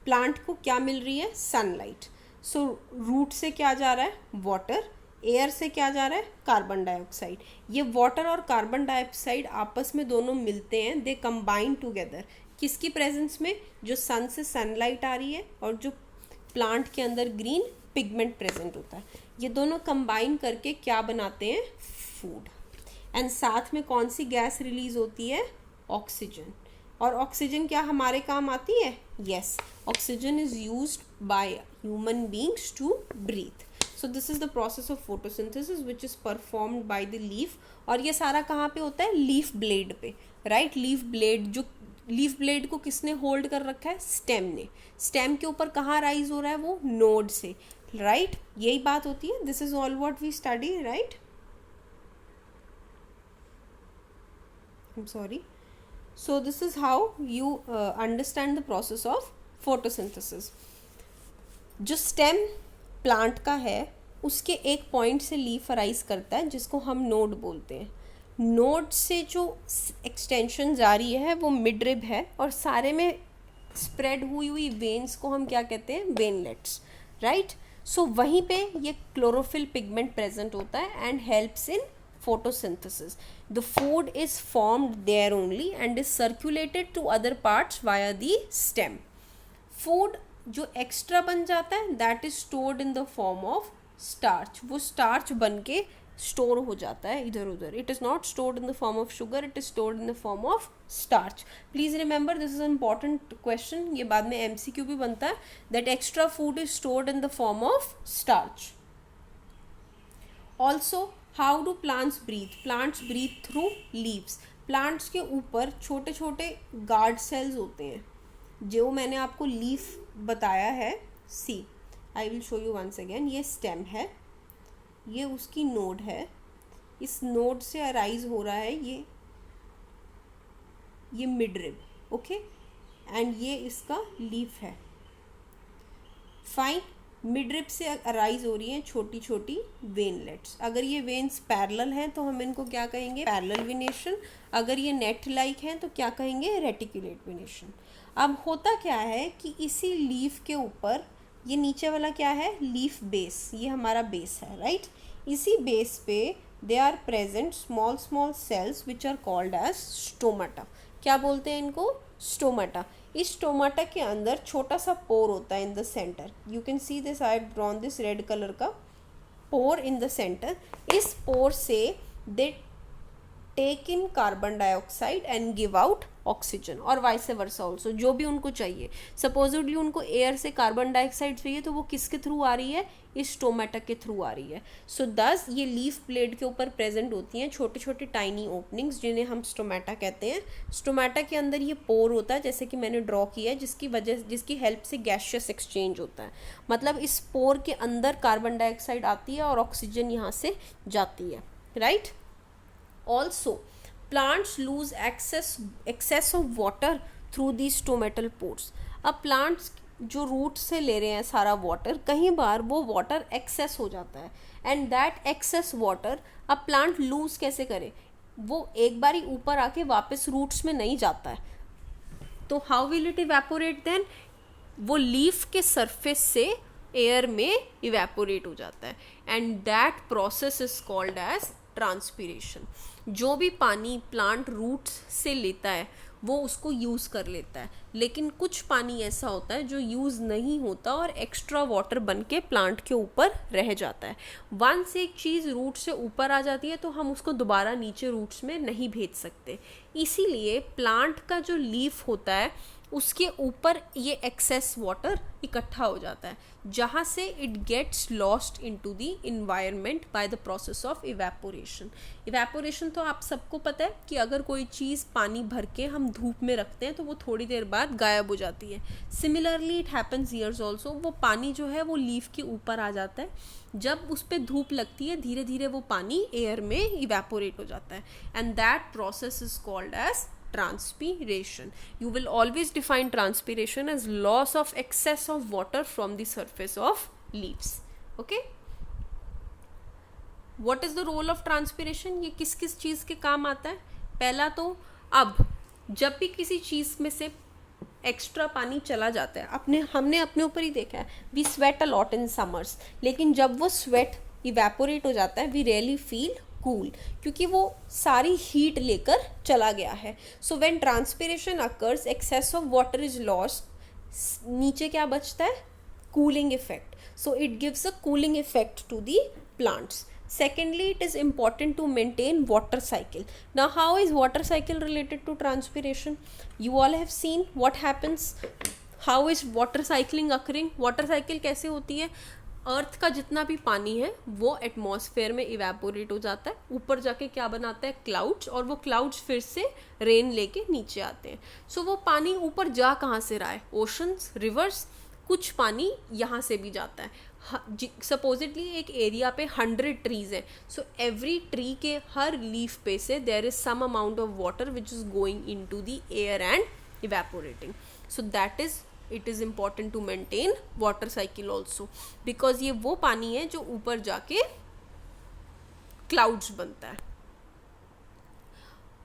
Plant को क्या मिल रही है, सनलाइट. सो रूट से क्या जा रहा है, वाटर. एयर से क्या जा रहा है, कार्बन डाइऑक्साइड. ये वाटर और कार्बन डाइऑक्साइड आपस में दोनों मिलते हैं, दे कंबाइन टुगेदर. किसकी प्रेजेंस में, जो सन से सनलाइट आ रही है और जो प्लांट के अंदर ग्रीन पिगमेंट प्रेजेंट होता है, ये दोनों कंबाइन करके क्या बनाते हैं, फूड. एंड साथ में कौन सी गैस रिलीज होती है, ऑक्सीजन. और ऑक्सीजन क्या हमारे काम आती है, yes, oxygen is used by human beings to breathe. So this is the process of photosynthesis which is performed by the leaf. और ये सारा कहाँ पे होता है, लीफ ब्लेड पे, राइट? लीफ ब्लेड, जो लीफ ब्लेड को किसने होल्ड कर रखा है, स्टेम ने. स्टेम के ऊपर कहाँ राइज हो रहा है, वो नोड से, राइट? यही बात होती है. This is all what we study, right? I am sorry. So this is how you understand the process of photosynthesis. जो स्टेम प्लांट का है, उसके एक पॉइंट से लीफ अराइज करता है जिसको हम नोड बोलते हैं. नोड से जो एक्सटेंशन जारी है वो मिडरिब है, और सारे में स्प्रेड हुई वेन्स को हम क्या कहते हैं, वेनलेट्स, राइट? सो वहीं पे ये क्लोरोफिल पिगमेंट प्रेजेंट होता है and helps in photosynthesis. The food is formed there only and is circulated to other parts via the stem. Food जो एक्स्ट्रा बन जाता है, that is stored in the form of starch. वो starch बन के store हो जाता है इधर उधर. It is not stored in the form of sugar, it is stored in the form of starch. Please remember, this is a important question. ये बाद में MCQ भी बनता है, that extra food is stored in the form of starch. Also how do plants breathe? Plants breathe through leaves. Plants के ऊपर छोटे छोटे गार्ड सेल्स होते हैं, जो मैंने आपको लीफ बताया है. See, I will show you once again. ये स्टेम है, ये उसकी नोड है. इस नोड से अराइज हो रहा है ये मिडरिब, ओके, एंड ये इसका लीफ है. फाइन. मिडरिब से अराइज हो रही हैं छोटी छोटी वेनलेट्स. अगर ये वेन्स पैरेलल हैं तो हम इनको क्या कहेंगे, पैरेलल विनेशन. अगर ये नेट लाइक हैं तो क्या कहेंगे, रेटिकुलेट विनेशन. अब होता क्या है कि इसी लीफ के ऊपर, ये नीचे वाला क्या है, लीफ बेस, ये हमारा बेस है, राइट? इसी बेस पे they are present small small cells which are called as stomata. क्या बोलते हैं इनको, स्टोमाटा. इस स्टोमाटा के अंदर छोटा सा पोर होता है in the centre. You can see this, I have drawn this red colour का पोर इन द सेंटर. इस पोर से they take in carbon dioxide and give out oxygen, और वाइस वर्सा ऑल्सो, जो भी उनको चाहिए. सपोजिटली उनको air से कार्बन डाइऑक्साइड चाहिए, तो वो किसके थ्रू आ रही है, इस स्टोमेटा के थ्रू आ रही है. सो दस ये लीफ ब्लेड के ऊपर प्रेजेंट होती हैं छोटे छोटे टाइनी ओपनिंग्स, जिन्हें हम स्टोमेटा कहते हैं. स्टोमेटा के अंदर ये पोर होता है, जैसे कि मैंने ड्रॉ किया है, जिसकी हेल्प से गैसियस एक्सचेंज होता है. मतलब इस पोर के अंदर कार्बन डाइऑक्साइड आती है और ऑक्सीजन यहाँ से जाती है, right? Also, plants lose excess of water through these stomatal pores. अब plants जो रूट से ले रहे हैं सारा वाटर, कहीं बार वो वाटर एक्सेस हो जाता है, एंड दैट एक्सेस वाटर अब प्लांट लूज कैसे करे, वो एक बार ही ऊपर आके वापस रूट्स में नहीं जाता है, तो how will it evaporate then? वो लीफ के सरफेस से एयर में इवेपोरेट हो जाता है, and that process is called as transpiration. जो भी पानी प्लांट रूट्स से लेता है वो उसको यूज़ कर लेता है, लेकिन कुछ पानी ऐसा होता है जो यूज़ नहीं होता और एक्स्ट्रा वाटर बन के प्लांट के ऊपर रह जाता है। वंस एक चीज़ रूट से ऊपर आ जाती है तो हम उसको दोबारा नीचे रूट्स में नहीं भेज सकते, इसीलिए प्लांट का जो लीफ होता है उसके ऊपर ये एक्सेस वाटर इकट्ठा हो जाता है, जहाँ से it gets lost into the environment by the process of evaporation. Evaporation तो आप सबको पता है कि अगर कोई चीज़ पानी भर के हम धूप में रखते हैं तो वो थोड़ी देर बाद गायब हो जाती है। Similarly it happens here's also, वो पानी जो है वो लीफ के ऊपर आ जाता है, जब उस पर धूप लगती है धीरे धीरे वो पानी एयर में इवेपोरेट हो जाता है, and that process is called as transpiration. You will always define transpiration as loss of excess of water from the surface of leaves. Okay? What is the role of transpiration? ये किस किस चीज़ के काम आता है? पहला तो अब जब भी किसी चीज़ में से एक्स्ट्रा पानी चला जाता है, हमने अपने ऊपर ही देखा है, we sweat a lot in summers, लेकिन जब वो स्वेट इवेपोरेट हो जाता है वी रियली फील कूल, क्योंकि वो सारी हीट लेकर चला गया है। So when transpiration occurs excess of water is lost, नीचे क्या बचता है? Cooling effect. So it gives a cooling effect to the plants. Secondly, it is important to maintain water cycle. Now, how is water cycle related to transpiration? You all have seen what happens. How is water cycling occurring? Water cycle कैसे होती है? अर्थ का जितना भी पानी है वो atmosphere में इवेपोरेट हो जाता है, ऊपर जाके क्या बनाता है? क्लाउड्स, और वो क्लाउड्स फिर से रेन लेके नीचे आते हैं. सो वो पानी ऊपर जा कहाँ से रहा है? ओशंस, रिवर्स, कुछ पानी यहाँ से भी जाता है. सपोजिटली एक एरिया पे 100 ट्रीज है, सो एवरी ट्री के हर लीफ पे से there is some amount of water which is going in to the air and evaporating. So that is it is important to maintain water cycle also, because ये वो पानी है जो ऊपर जाके क्लाउड्स बनता है.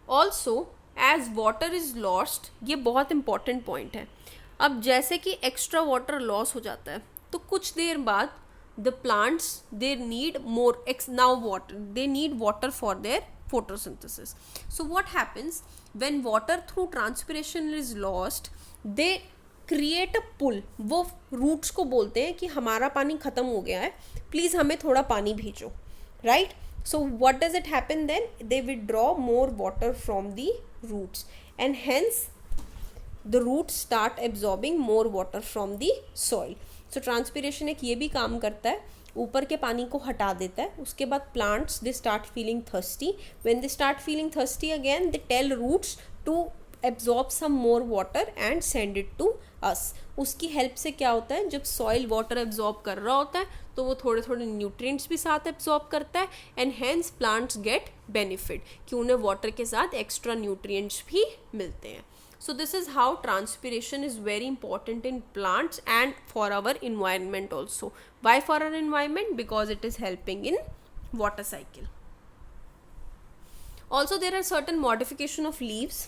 Also as water is lost, ये बहुत इंपॉर्टेंट पॉइंट है. अब जैसे कि एक्स्ट्रा वाटर लॉस हो जाता है तो कुछ देर बाद the plants they need more now water, they need water for their photosynthesis. So what happens when water through transpiration is lost, they create a pull. वो रूट्स को बोलते हैं कि हमारा पानी ख़त्म हो गया है, प्लीज़ हमें थोड़ा पानी भेजो, right? So what does it happen then? They withdraw more water from the roots and hence the roots start absorbing more water from the soil. So transpiration एक ये भी काम करता है, ऊपर के पानी को हटा देता है. उसके बाद plants they start feeling thirsty. When they start feeling thirsty again they tell roots to absorb some more water and send it to us. उसकी हेल्प से क्या होता है? जब सॉइल वाटर एब्जॉर्ब कर रहा होता है तो वो थोड़े थोड़े न्यूट्रिएंट्स भी साथ एब्जॉर्ब करता है, and hence plants get benefit कि उन्हें वाटर के साथ एक्स्ट्रा न्यूट्रिएंट्स भी मिलते हैं. So this is how transpiration is very important in plants and for our environment also. Why for our environment? Because it is helping in water cycle. Also there are certain modification of leaves.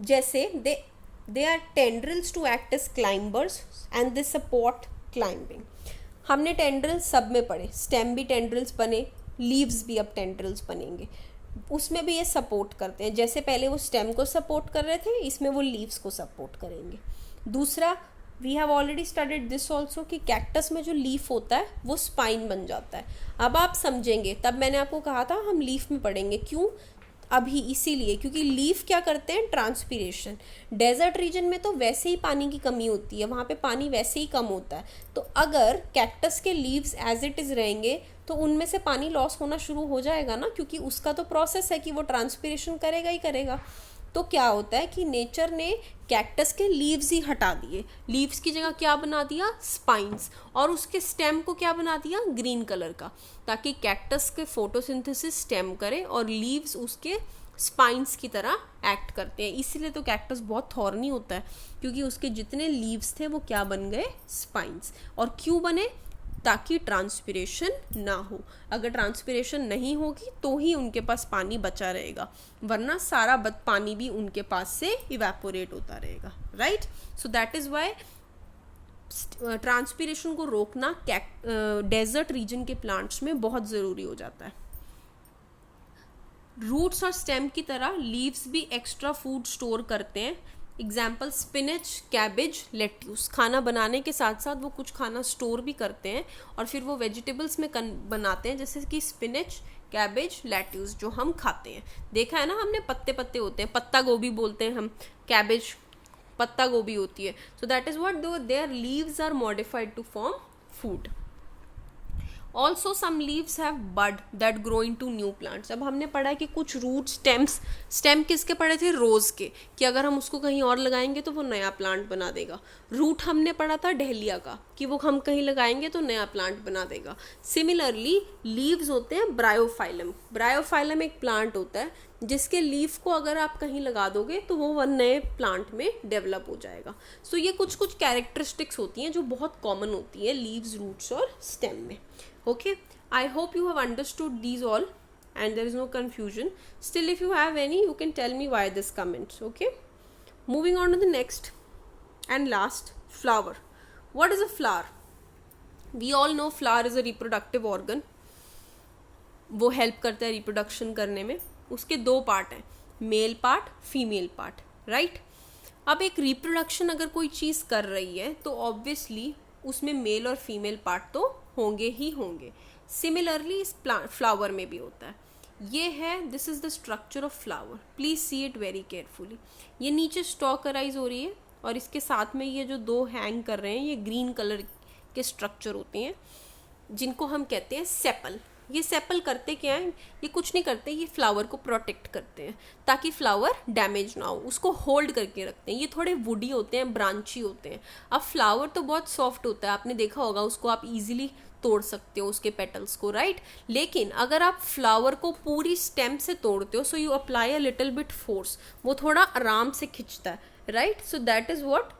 जैसे they are tendrils to act as climbers and they support climbing. हमने tendrils सब में पढ़े, stem भी tendrils बने, leaves भी अब tendrils बनेंगे. उसमें भी ये सपोर्ट करते हैं. जैसे पहले वो स्टेम को सपोर्ट कर रहे थे, इसमें वो लीव्स को सपोर्ट करेंगे. दूसरा, we have already studied this also कि कैक्टस में जो लीफ होता है वो स्पाइन बन जाता है. अब आप समझेंगे, तब मैंने आपको कहा था हम लीफ में पढ़ेंगे. क्यों? अभी इसीलिए क्योंकि लीफ क्या करते हैं? ट्रांसपिरेशन. डेजर्ट रीजन में तो वैसे ही पानी की कमी होती है, वहाँ पे पानी वैसे ही कम होता है. तो अगर कैक्टस के लीव्स एज इट इज़ रहेंगे तो उनमें से पानी लॉस होना शुरू हो जाएगा ना, क्योंकि उसका तो प्रोसेस है कि वो ट्रांसपिरेशन करेगा ही करेगा. तो क्या होता है कि नेचर ने कैक्टस के लीव्स ही हटा दिए, लीव्स की जगह क्या बना दिया? स्पाइंस. और उसके स्टेम को क्या बना दिया? ग्रीन कलर का, ताकि कैक्टस के फोटोसिंथेसिस स्टेम करे और लीव्स उसके स्पाइंस की तरह एक्ट करते हैं. इसीलिए तो कैक्टस बहुत थॉर्नी होता है, क्योंकि उसके जितने लीव्स थे वो क्या बन गए? स्पाइंस. और क्यों बने? ताकि ट्रांसपिरेशन ना हो. अगर ट्रांसपिरेशन नहीं होगी तो ही उनके पास पानी बचा रहेगा, वरना सारा पानी भी उनके पास से इवेपोरेट होता रहेगा, right? So that is Y transpiration को रोकना डेजर्ट रीजन के प्लांट्स में बहुत ज़रूरी हो जाता है. रूट्स और स्टेम की तरह लीव्स भी एक्स्ट्रा फूड स्टोर करते हैं. Example spinach, cabbage, lettuce. खाना बनाने के साथ साथ वो कुछ खाना स्टोर भी करते हैं और फिर वो वेजिटेबल्स में बनाते हैं, जैसे कि स्पिनच, कैबेज, लेट्यूस जो हम खाते हैं. देखा है ना हमने, पत्ते पत्ते होते हैं, पत्ता गोभी बोलते हैं हम, कैबेज पत्ता गोभी होती है. So that is what their leaves are modified to form food. Also some leaves have bud that grow in to new plants. अब हमने पढ़ा है कि कुछ रूट स्टेम किसके पढ़े थे? रोज के, कि अगर हम उसको कहीं और लगाएंगे तो वो नया प्लांट बना देगा. रूट हमने पढ़ा था डहलिया का, कि वो हम कहीं लगाएंगे तो नया प्लांट बना देगा. सिमिलरली लीव्स होते हैं ब्रायोफाइलम. ब्रायोफाइलम एक प्लांट होता है जिसके लीफ को अगर आप कहीं लगा दोगे तो वो नए प्लांट में डेवलप हो जाएगा. सो ये कुछ कुछ कैरेक्टरिस्टिक्स होती हैं जो बहुत कॉमन होती है लीव्स, रूट्स और स्टेम में. Okay, I hope you have understood these all and there is no confusion. Still, if you have any, you can tell me why this comments. Okay, moving on to the next and last, flower. What is a flower? We all know flower is a reproductive organ. वो help करता है reproduction करने में. उसके दो part हैं, male part, female part, right. अब एक रिप्रोडक्शन अगर कोई चीज़ कर रही है तो ऑब्वियसली उसमें मेल और फीमेल पार्ट तो होंगे ही होंगे. सिमिलरली इस फ्लावर में भी होता है. ये है, this is the structure of flower. Please see it very carefully. ये नीचे स्टॉक अराइज हो रही है और इसके साथ में ये जो दो हैंग कर रहे हैं ये ग्रीन कलर के स्ट्रक्चर होते हैं जिनको हम कहते हैं सेपल. ये सेपल करते क्या है? ये कुछ नहीं करते, ये फ्लावर को प्रोटेक्ट करते हैं ताकि फ्लावर डैमेज ना हो, उसको होल्ड करके रखते हैं. ये थोड़े वुडी होते हैं, ब्रांची होते हैं. अब फ्लावर तो बहुत सॉफ्ट होता है, आपने देखा होगा, उसको आप इजीली तोड़ सकते हो उसके पेटल्स को, राइट. लेकिन अगर आप फ्लावर को पूरी स्टेम से तोड़ते हो, so you apply a little bit force, वो थोड़ा आराम से खिंचता है, right. So that is what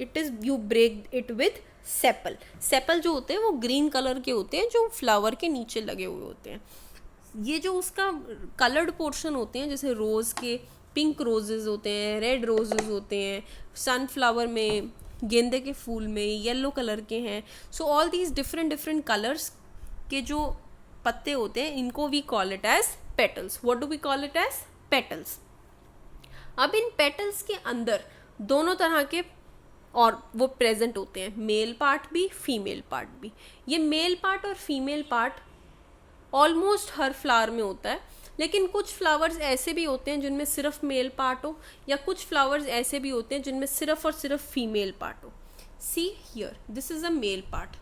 it is, you break it with sepal. Sepal जो होते हैं वो ग्रीन कलर के होते हैं जो फ्लावर के नीचे लगे हुए होते हैं. ये जो उसका कलर्ड पोर्शन होते हैं, जैसे रोज के पिंक रोजेज होते हैं, रेड रोजेज होते हैं, सनफ्लावर में, गेंदे के फूल में येलो कलर के हैं. So all these different colours के जो पत्ते होते हैं इनको we call it as petals. What do we call it as? Petals. अब इन पेटल्स के अंदर दोनों तरह के और वो प्रेजेंट होते हैं, मेल पार्ट भी, फीमेल पार्ट भी. ये मेल पार्ट और फीमेल पार्ट ऑलमोस्ट हर फ्लावर में होता है, लेकिन कुछ फ्लावर्स ऐसे भी होते हैं जिनमें सिर्फ मेल पार्ट हो, या कुछ फ्लावर्स ऐसे भी होते हैं जिनमें सिर्फ और सिर्फ फीमेल पार्ट हो. See here, this is a male part.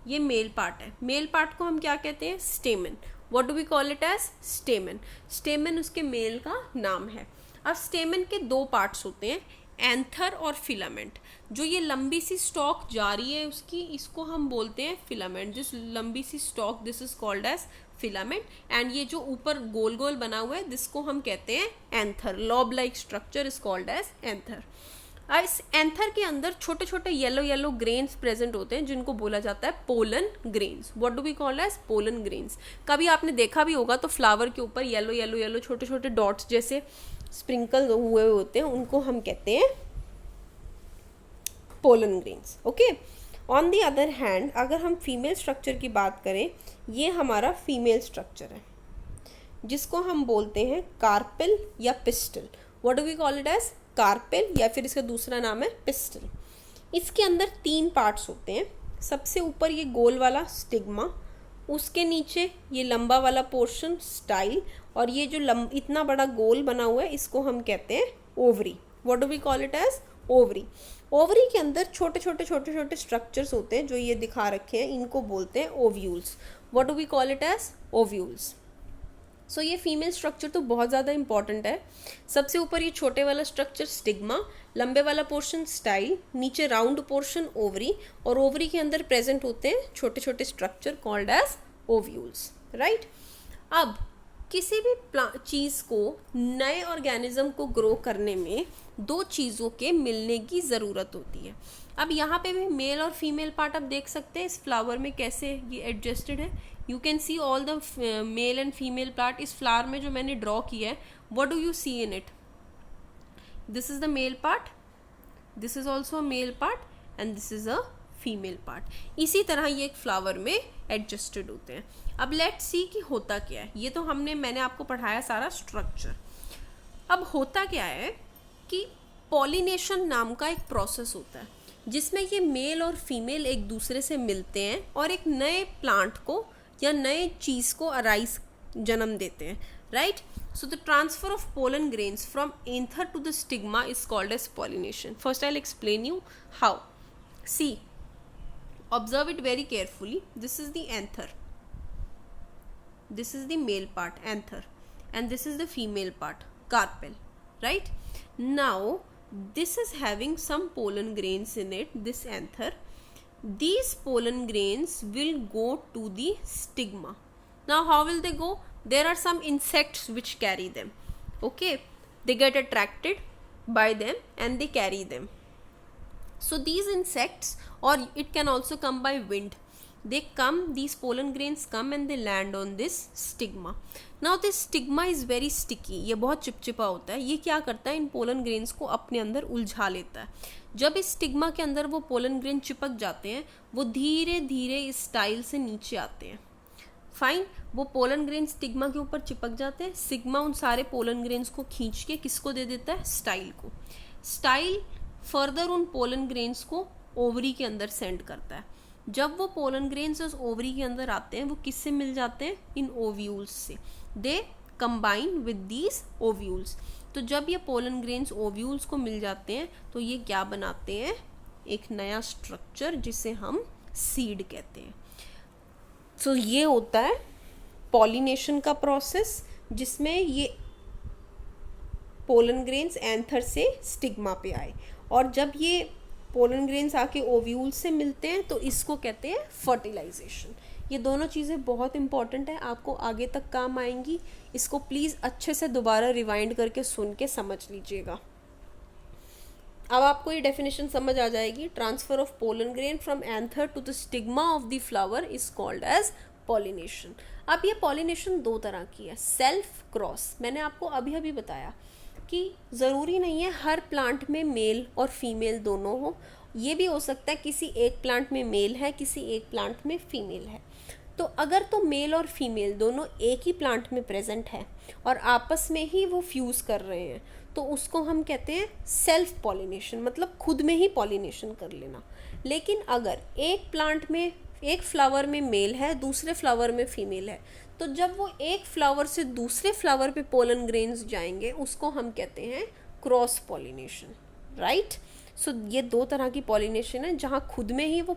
ये मेल पार्ट है. मेल पार्ट को हम क्या कहते हैं? Stamen. What do we call it as? Stamen. Stamen उसके मेल का नाम है. अब स्टेमन के दो पार्ट्स होते हैं, एंथर और फिलामेंट. जो ये लंबी सी स्टॉक जा रही है उसकी, इसको हम बोलते हैं फिलामेंट. दिस लंबी सी stalk, this is called as filament. And ये जो ऊपर गोल गोल बना हुआ है, जिसको हम कहते हैं anther. Lobe like structure is called as anther. इस एंथर के अंदर छोटे छोटे येलो येलो ग्रेन्स प्रेजेंट होते हैं जिनको बोला जाता है pollen grains. What do we call as? Pollen grains. कभी आपने देखा भी होगा तो फ्लावर के ऊपर येलो येलो येलो छोटे छोटे डॉट्स जैसे स्प्रिंकल हुए होते हैं, उनको हम कहते हैं pollen grains. Okay. On the other hand, अगर हम फीमेल स्ट्रक्चर की बात करें, ये हमारा फीमेल स्ट्रक्चर है जिसको हम बोलते हैं कार्पेल या pistil. What do we call it as? Carpel, या फिर इसका दूसरा नाम है पिस्टल. इसके अंदर 3 पार्ट्स होते हैं. सबसे ऊपर ये गोल वाला स्टिग्मा, उसके नीचे ये लंबा वाला पोर्शन स्टाइल, और ये जो इतना बड़ा गोल बना हुआ है इसको हम कहते हैं ovary. What do we call it as? Ovary. Ovary के अंदर छोटे छोटे स्ट्रक्चर्स होते हैं जो ये दिखा रखे हैं, इनको बोलते हैं ovules. What do we call it as? Ovules. So ये फीमेल स्ट्रक्चर तो बहुत ज़्यादा इंपॉर्टेंट है. सबसे ऊपर ये छोटे वाला स्ट्रक्चर स्टिग्मा, लंबे वाला पोर्शन स्टाइल, नीचे राउंड पोर्शन ओवरी, और ओवरी के अंदर प्रेजेंट होते हैं छोटे छोटे structure called as ovules, right. अब किसी भी चीज़ को, नए ऑर्गेनिज्म को ग्रो करने में 2 चीज़ों के मिलने की ज़रूरत होती है. अब यहाँ पे भी मेल और फीमेल पार्ट आप देख सकते हैं इस फ्लावर में कैसे ये एडजस्टेड है. You can see all the male and female part. इस फ्लावर में जो मैंने ड्रॉ किया है, what do you see in it? This is the male part, this is also a male part, and this is a female part. इसी तरह ये एक फ्लावर में एडजस्टेड होते हैं। अब लेट्स सी कि होता क्या है। ये तो मैंने आपको पढ़ाया सारा स्ट्रक्चर। अब होता क्या है कि पॉलिनेशन नाम का एक प्रोसेस होता है जिसमें ये मेल और फीमेल एक दूसरे से मिलते हैं और एक नए प्लांट को या नए चीज़ को अराइज जन्म देते हैं, right. So the transfer of pollen grains from anther to the stigma is called as pollination. First I'll explain you how. See, observe it very carefully. This is the anther. This is the male part, anther, and this is the female part, carpel, right? Now this is having some pollen grains in it, this anther. These pollen grains will go to the stigma. Now how will they go? There are some insects which carry them, okay. They get attracted by them and they carry them. So these insects, or it can also come by wind, they come, these pollen grains come and they land on this stigma. Now this stigma is very sticky. ये बहुत चिपचिपा होता है। ये क्या करता है, इन pollen grains को अपने अंदर उलझा लेता है। जब इस स्टिग्मा के अंदर वो पोलन ग्रेन चिपक जाते हैं, वो धीरे धीरे इस स्टाइल से नीचे आते हैं। फाइन, वो पोलन ग्रेन स्टिग्मा के ऊपर चिपक जाते हैं। सिग्मा उन सारे पोलन ग्रेन्स को खींच के किसको दे देता है, स्टाइल को। स्टाइल फर्दर उन पोलन ग्रेन्स को ओवरी के अंदर सेंड करता है। जब वो पोलन ग्रेन्स उस ओवरी के अंदर आते हैं, वो किससे मिल जाते हैं, इन ओव्यूल्स से। They combine with these ovules. तो जब ये पोलन ग्रेन्स ओव्यूल्स को मिल जाते हैं तो ये क्या बनाते हैं, एक नया स्ट्रक्चर जिसे हम सीड कहते हैं। सो ये होता है पॉलिनेशन का प्रोसेस, जिसमें ये पोलन ग्रेन्स एंथर से स्टिग्मा पे आए, और जब ये पोलन ग्रेन्स आके ओव्यूल से मिलते हैं तो इसको कहते हैं फर्टिलाइजेशन। ये दोनों चीज़ें बहुत इंपॉर्टेंट है, आपको आगे तक काम आएंगी। इसको प्लीज़ अच्छे से दोबारा रिवाइंड करके सुन के समझ लीजिएगा। अब आपको ये डेफिनेशन समझ आ जाएगी। Transfer of pollen grain from anther to the stigma of the flower is called as pollination. अब ये पॉलिनेशन दो तरह की है, सेल्फ क्रॉस। मैंने आपको अभी बताया कि ज़रूरी नहीं है हर प्लांट में मेल और फीमेल दोनों हो। ये भी हो सकता है किसी एक प्लांट में मेल है, किसी एक प्लांट में फीमेल है। तो अगर तो मेल और फीमेल दोनों एक ही प्लांट में प्रेजेंट है और आपस में ही वो फ्यूज़ कर रहे हैं, तो उसको हम कहते हैं सेल्फ पॉलिनेशन, मतलब खुद में ही पॉलिनेशन कर लेना। लेकिन अगर एक प्लांट में, एक फ्लावर में मेल है, दूसरे फ्लावर में फीमेल है, तो जब वो एक फ्लावर से दूसरे फ्लावर पे पोलन ग्रेन्स जाएंगे, उसको हम कहते हैं क्रॉस पॉलिनेशन, राइट। सो ये दो तरह की पॉलिनेशन है। जहाँ खुद में ही वो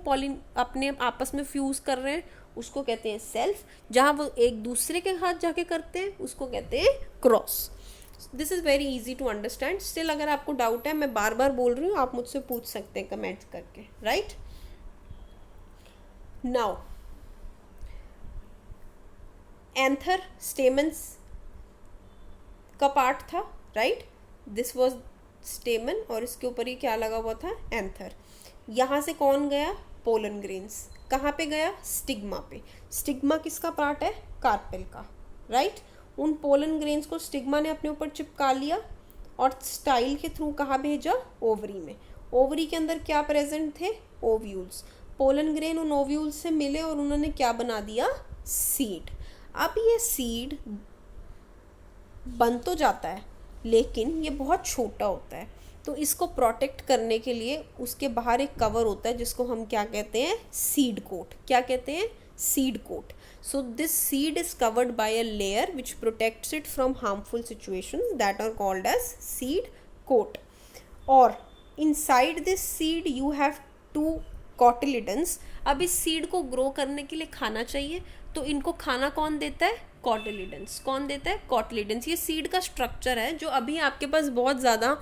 अपने आपस में फ्यूज़ कर रहे हैं उसको कहते हैं सेल्फ, जहाँ वो एक दूसरे के हाथ जाके करते हैं उसको कहते हैं cross. This is very easy to understand. Still अगर आपको डाउट है, मैं बार बार बोल रही हूँ, आप मुझसे पूछ सकते हैं कमेंट करके, राइट। नाउ एंथर स्टेमन्स का पार्ट था, राइट। दिस वाज स्टेमन और इसके ऊपर ही क्या लगा हुआ था, एंथर। यहाँ से कौन गया, पोलन ग्रेन्स। कहाँ पे गया, स्टिग्मा पे। स्टिग्मा किसका पार्ट है, कार्पेल का, राइट। उन पोलन ग्रेन्स को स्टिग्मा ने अपने ऊपर चिपका लिया और स्टाइल के थ्रू कहाँ भेजा, ओवरी में। ओवरी के अंदर क्या प्रेजेंट थे, ओव्यूल्स। पोलन ग्रेन उन ओव्यूल्स से मिले और उन्होंने क्या बना दिया, सीड। अब ये सीड बन तो जाता है लेकिन ये बहुत छोटा होता है, तो इसको प्रोटेक्ट करने के लिए उसके बाहर एक कवर होता है जिसको हम क्या कहते हैं, सीड कोट। क्या कहते हैं, seed coat. So this seed is covered by a layer which protects it from harmful situations that are called as seed coat. Or inside this seed you have two cotyledons. अब इस seed को grow करने के लिए खाना चाहिए, तो इनको खाना कौन देता है, कॉटिलिडन्स। कौन देता है, कॉटिलिडन्स। ये सीड का स्ट्रक्चर है जो अभी आपके पास बहुत ज़्यादा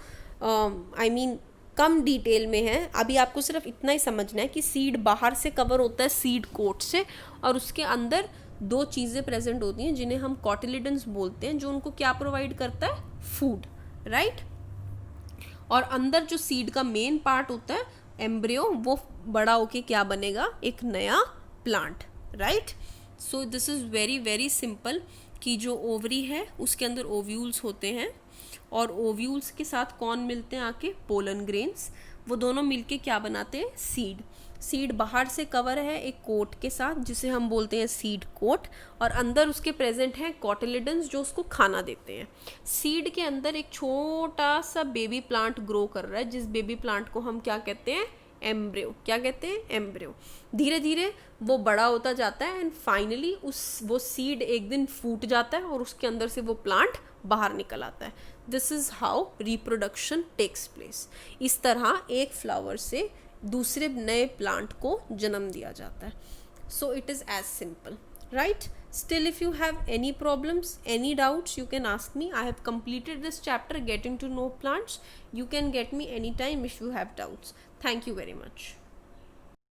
कम डिटेल में है। अभी आपको सिर्फ इतना ही समझना है कि सीड बाहर से कवर होता है सीड कोट से, और उसके अंदर दो चीज़ें प्रेजेंट होती हैं जिन्हें हम कॉटिलिडन्स बोलते हैं, जो उनको क्या प्रोवाइड करता है, फूड, राइट। और अंदर जो सीड का मेन पार्ट होता है, एम्ब्रियो, वो बड़ा होके क्या बनेगा, एक नया plant, right. So this is very very simple कि जो ओवरी है उसके अंदर ओव्यूल्स होते हैं और ओव्यूल्स के साथ कौन मिलते हैं आके, पोलन ग्रेन्स। वो दोनों मिलके क्या बनाते हैं, सीड। सीड बाहर से कवर है एक कोट के साथ जिसे हम बोलते हैं सीड कोट, और अंदर उसके प्रेजेंट हैं कॉटिलिडन्स जो उसको खाना देते हैं। सीड के अंदर एक छोटा सा बेबी प्लांट ग्रो कर रहा है, जिस बेबी प्लांट को हम क्या कहते हैं, एम्ब्रियो। क्या कहते हैं, एम्ब्रियो। धीरे धीरे वो बड़ा होता जाता है एंड फाइनली वो सीड एक दिन फूट जाता है और उसके अंदर से वो प्लांट बाहर निकल आता है। This is how reproduction takes place. इस तरह एक फ्लावर से दूसरे नए प्लांट को जन्म दिया जाता है। So it is as simple, right? Still, if you have any problems, any doubts, you can ask me. I have completed this chapter, Getting to Know Plants. You can get me anytime if you have doubts. Thank you very much.